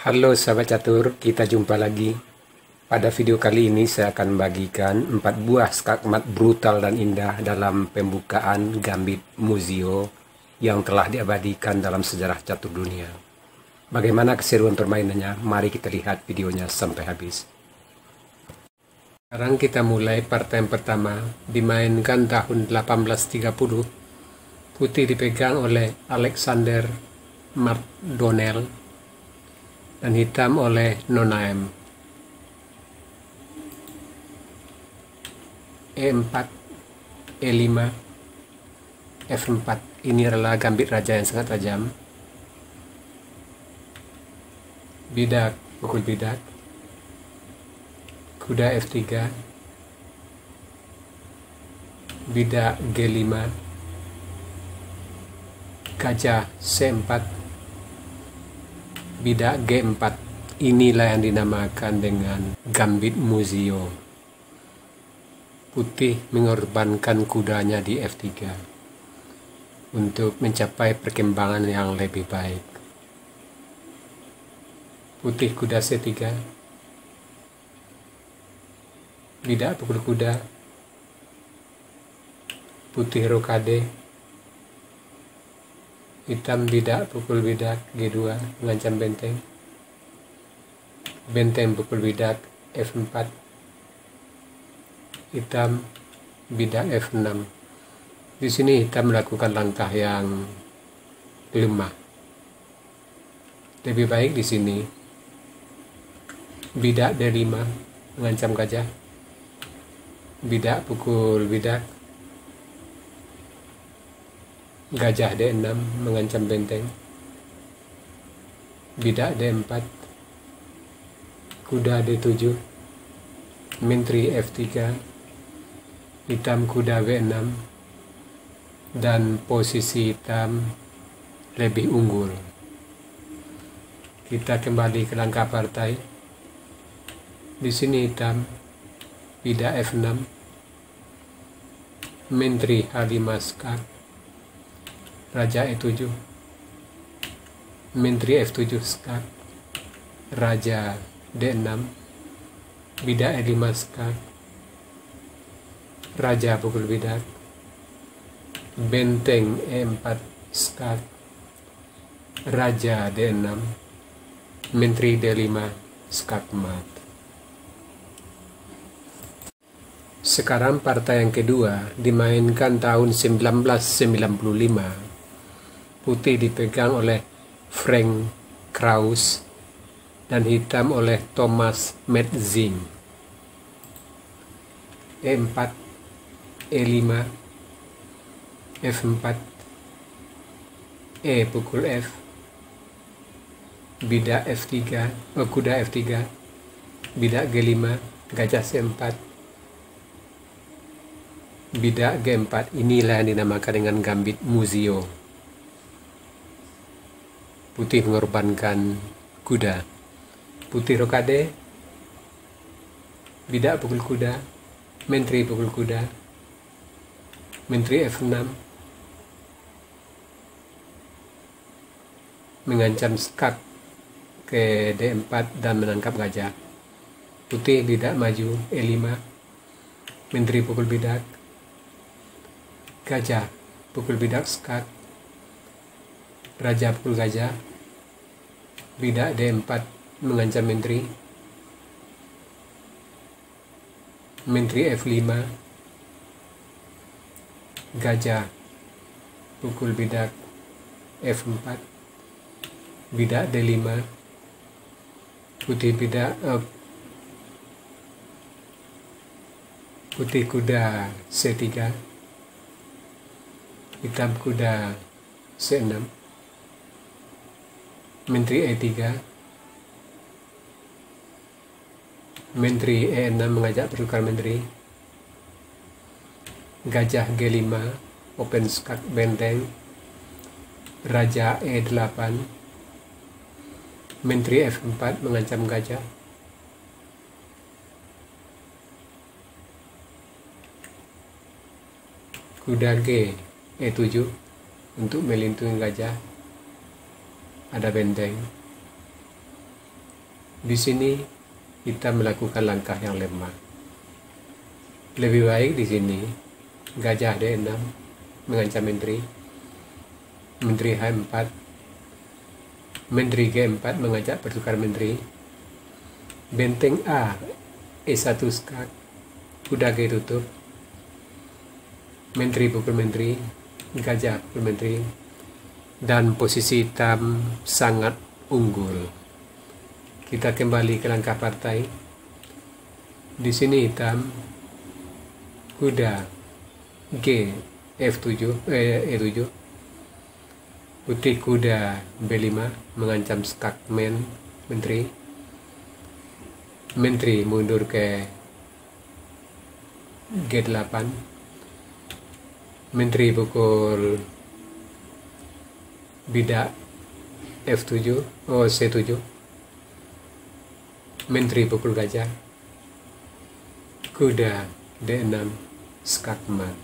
Halo sahabat catur, kita jumpa lagi. Pada video kali ini saya akan bagikan 4 buah skakmat brutal dan indah dalam pembukaan Gambit Muzio yang telah diabadikan dalam sejarah catur dunia. Bagaimana keseruan permainannya? Mari kita lihat videonya sampai habis. Sekarang kita mulai partai yang pertama, dimainkan tahun 1830. Putih dipegang oleh Alexander McDonnell dan hitam oleh Nonaim. E4, E5, F4. Ini adalah gambit raja yang sangat tajam. Bidak, pukul bidak. Kuda F3. Bidak G5. Gajah C4. Bidak G4. Inilah yang dinamakan dengan Gambit Muzio. Putih mengorbankan kudanya di F3 untuk mencapai perkembangan yang lebih baik. Putih kuda C3. Bidak pukul kuda. Putih rokade. Hitam bidak pukul bidak G2 mengancam benteng. Benteng pukul bidak F4. Hitam bidak F6. Di sini hitam melakukan langkah yang lemah. Lebih baik di sini. Bidak D5 mengancam gajah. Bidak pukul bidak. Gajah D6 mengancam benteng. Bidak D4. Kuda D7. Menteri F3. Hitam kuda W6. Dan posisi hitam lebih unggul. Kita kembali ke langkah partai. Di sini hitam bidak F6. Menteri H5 skak. Raja E7. Menteri F7 skak. Raja D6. Bidak E5 skak. Raja pukul bidak. Benteng E4 skak. Raja D6. Menteri D5 skak mat. Sekarang partai yang kedua dimainkan tahun 1995. Putih dipegang oleh Frank Kraus dan hitam oleh Thomas Metzing. E4, E5, F4, E pukul F, bidak F3, kuda F3, bidak G5, gajah C4, bidak G4. Inilah yang dinamakan dengan Gambit Muzio. Putih mengorbankan kuda. Putih rokade. Bidak pukul kuda. Menteri pukul kuda. Menteri F6. Mengancam skak ke D4 dan menangkap gajah. Putih bidak maju E5. Menteri pukul bidak. Gajah pukul bidak skak. Raja pukul gajah. Bidak D4 mengancam menteri. Menteri F5. Gajah pukul bidak F4. Bidak D5. Putih bidak putih kuda C3. Hitam kuda C6. Menteri E3. Menteri E6 mengajak pertukar menteri. Gajah G5 open skak benteng. Raja E8. Menteri F4 mengancam gajah. Kuda G E7 untuk melindungi gajah. Ada benteng. Di sini kita melakukan langkah yang lemah. Lebih baik di sini gajah D6 mengancam menteri, menteri H4, menteri G4 mengajak pertukar menteri, benteng A E1 skak, kuda G tutup, menteri pukul menteri, gajah pukul menteri, dan posisi hitam sangat unggul. Kita kembali ke langkah partai. Di sini hitam, kuda G F7 E7, putih kuda B5 mengancam skak menteri, menteri mundur ke G8, menteri pukul bidak F7 C7, menteri pukul gajah, kuda D6 skak mat.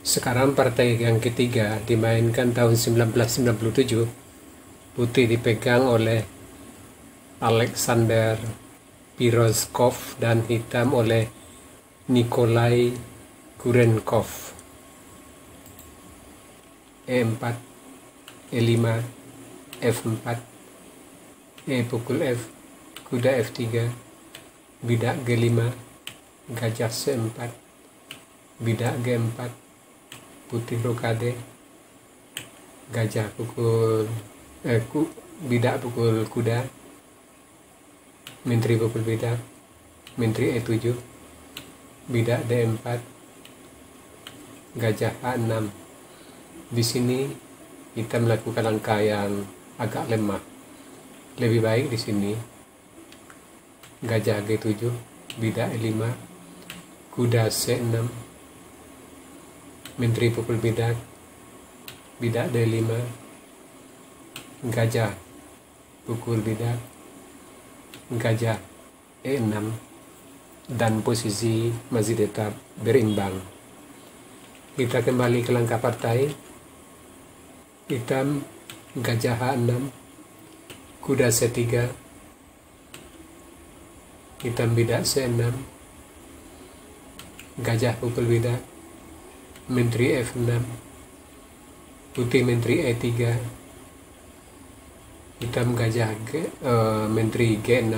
Sekarang partai yang ketiga dimainkan tahun 1997. Putih dipegang oleh Alexander Pirozkov dan hitam oleh Nikolai Kurenkov. E4, E5, F4, E pukul F, kuda F3, bidak G5, gajah C4, bidak G4, putih rokade, gajah pukul bidak pukul kuda, menteri pukul bidak, menteri E7, bidak D4, gajah A6. Di sini kita melakukan langkah yang agak lemah. Lebih baik di sini gajah G7, bidak E5, kuda C6, menteri pukul bidak, bidak D5, gajah pukul bidak, gajah E6, dan posisi masih tetap berimbang. Kita kembali ke langkah partai. Hitam gajah H6, kuda C3, hitam bidak C6, gajah pukul bidak, menteri F6, putih menteri E3, hitam gajah menteri G6,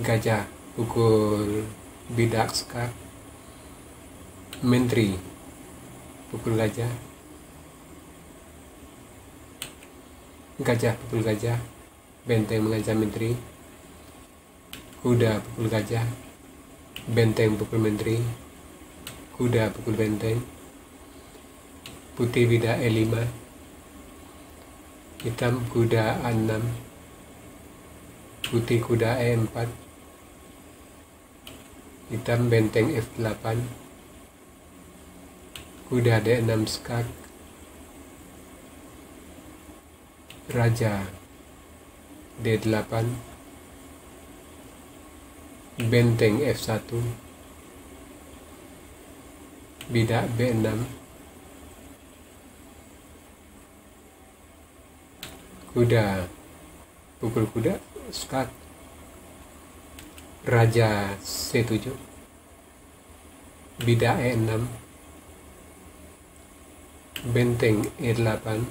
gajah pukul bidak skak, menteri pukul gajah, gajah pukul gajah, benteng mengancam menteri, kuda pukul gajah, benteng pukul menteri, kuda pukul benteng, putih bidak E5, hitam kuda A6, putih kuda E4, hitam benteng F8, kuda D6 skak, raja D8, benteng F1, bidak B6, kuda pukul kuda skak, raja C7, bidak E6, benteng E8,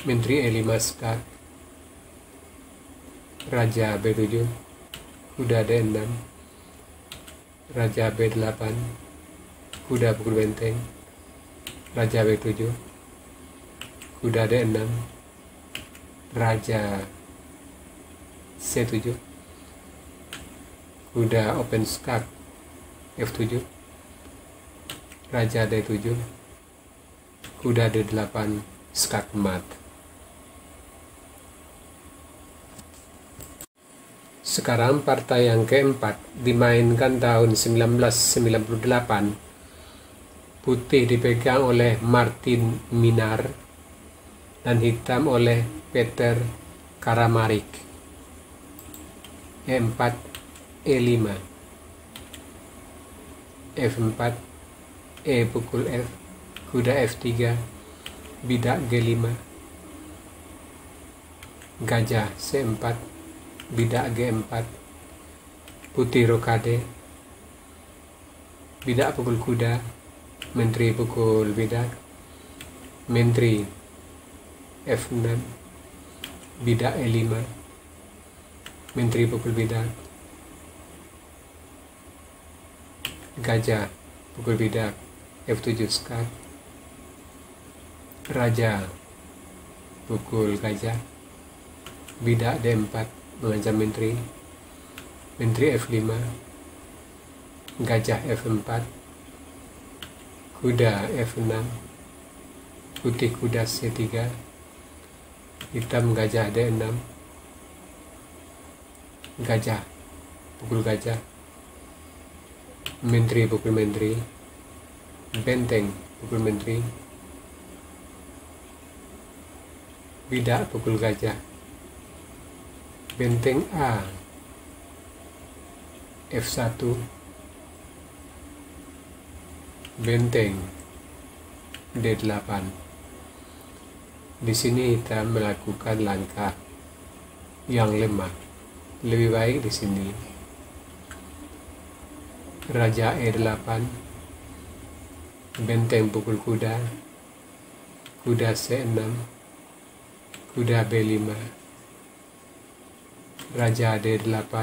menteri E5 skak, raja B7, kuda D6, raja B8, kuda pukul benteng, raja B7, kuda D6, raja C7, kuda open skak F7, raja D7, kuda D8 skak mat. Sekarang partai yang keempat dimainkan tahun 1998. Putih dipegang oleh Martin Minar dan hitam oleh Peter Karamarik. E4, E5, F4, E pukul F, kuda F3, bidak G5, gajah C4, bidak G4, putih rokade, bidak pukul kuda, menteri pukul bidak, menteri F6, bidak E5, menteri pukul bidak, gajah pukul bidak, F7 skat, raja pukul gajah, bidak D4 mengancam menteri, menteri F5, gajah F4, kuda F6, putih kuda C3, hitam gajah D6, gajah pukul gajah, menteri pukul menteri, benteng pukul menteri, bidak pukul gajah, benteng A F1, benteng D8. Di sini kita melakukan langkah yang lemah. Lebih baik di sini. Raja E8, benteng pukul kuda, kuda C6, kuda B5, raja D8,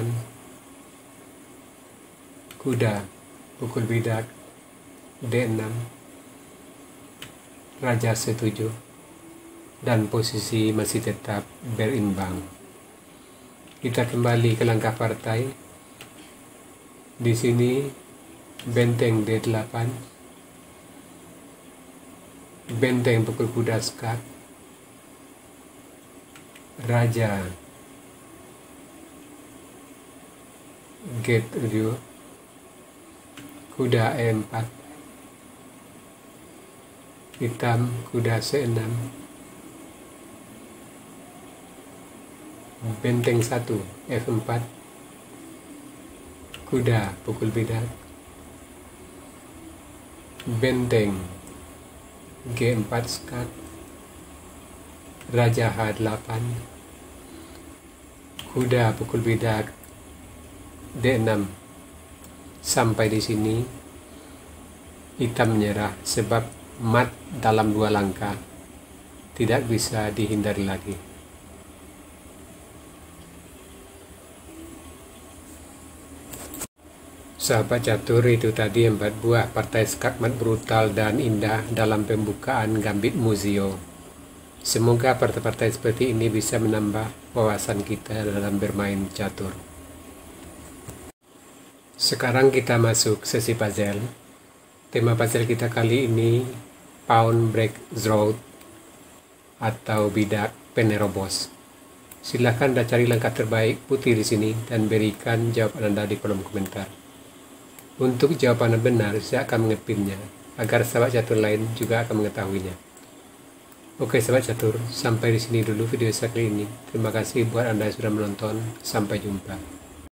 kuda pukul bidak D6, raja C7, dan posisi masih tetap berimbang. Kita kembali ke langkah partai. Di sini benteng D8, benteng pukul kuda skat, raja G7, kuda E4, hitam kuda C6, benteng 1 F4, kuda pukul bidak, benteng G4 skat, raja H8, kuda pukul bidak D6. Sampai di sini hitam menyerah sebab mat dalam 2 langkah, tidak bisa dihindari lagi. Sahabat catur, itu tadi 4 buah partai skakmat brutal dan indah dalam pembukaan Gambit Muzio. Semoga partai-partai seperti ini bisa menambah wawasan kita dalam bermain catur. Sekarang kita masuk sesi puzzle. Tema puzzle kita kali ini Pawn Break Through atau bidak penerobos. Silahkan Anda cari langkah terbaik putih di sini dan berikan jawaban Anda di kolom komentar. Untuk jawaban benar, saya akan mengepinnya agar sahabat catur lain juga akan mengetahuinya. Oke sahabat catur, sampai di sini dulu video saya kali ini. Terima kasih buat Anda yang sudah menonton. Sampai jumpa.